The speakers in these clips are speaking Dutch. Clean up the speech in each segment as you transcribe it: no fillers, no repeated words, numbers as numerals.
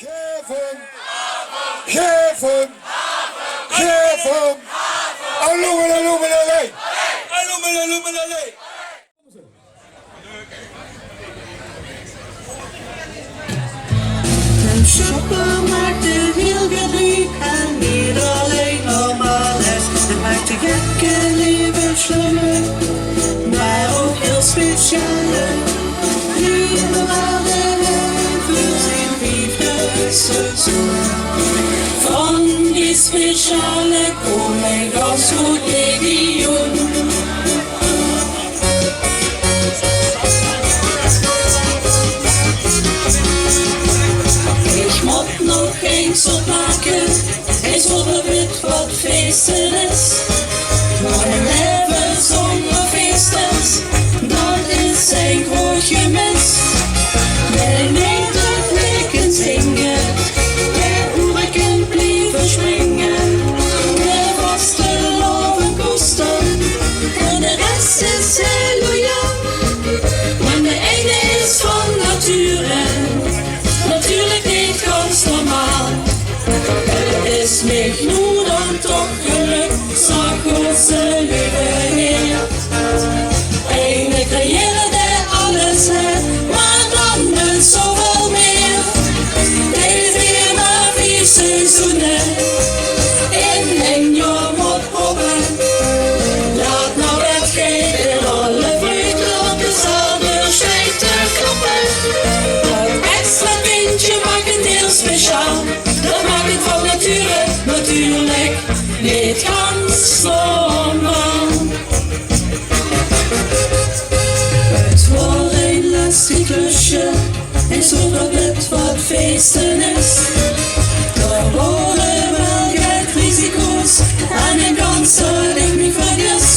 Geef hem! Geef hem! Geef hem! Alumelalei! Alumelalei! Een shoppermarkt, de wielgedoe en niet alleen normaal. Het maakt de gekke leven slimmer, maar ook heel speciale. Liberale leven zijn liefdesseizoen. Van die speciale kom ik als goed legioen. Ik moet nog eens opmaken, eens worden wit wat feesten is. Maar een leven zonder feestens, dat is een groot gemis. Wij nemen blikken zingen, bij oerken blijven springen. De vaste loven kosten, en de rest is heel loyaal. Want de ene is van nature, natuurlijk niet ganz normaal. Het is niet nu dan toch geluk, zag onze lieve Heer. Eine carrière die alles heeft, maar dan met zoveel meer. Deze hier na 4 seizoenen, in een jaar moet proppen. Laat nou het geen in alle vreugde op dezelfde schijt te kloppen. Dat extra tintje maakt het heel speciaal. Dat maakt het van nature, natuurlijk niet ganz normaal. Het wordt een lastig klusje, en zonder wit wat feesten is. Er worden wel geldrisico's, en een ganse ding niet vergis.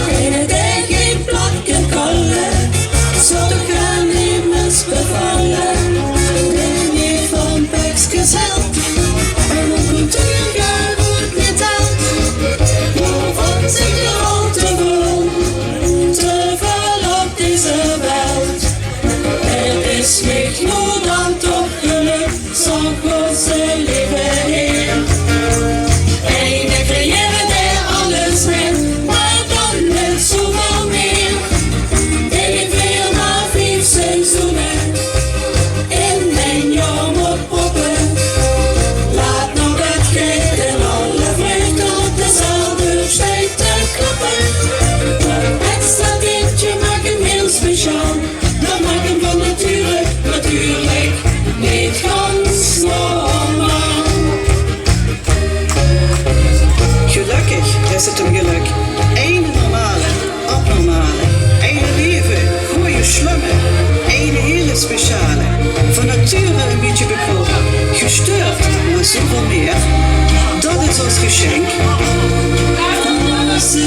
Geen idee, geen plakken kallen, zodat gaan niet misbevallen. Ben je van Pekskes held, en een cultuur gaat goed niet aan. Waarvan zich er al te veel op deze wereld. Het is niet nu dan toch geluk, zag onze lieve Heer. Eine carrière die alles heeft, maar dan met zoveel meer. Ik wil na 4 seizoenen, in een jaar moet proppen. Laat nou dat geld en alle vreugde op dezelfde stijt te kloppen. Dat extra tintje maakt hem heel speciaal. Dat maakt hem van nature, natuurlijk niet ganz normaal. Gelukkig is het een geluk. Eén normale, abnormale. Eén leven, goeie slimme. Eén hele speciale. Van nature een beetje bekropen. Gestuurd, maar zoveel meer. Dat is ons geschenk. Van onze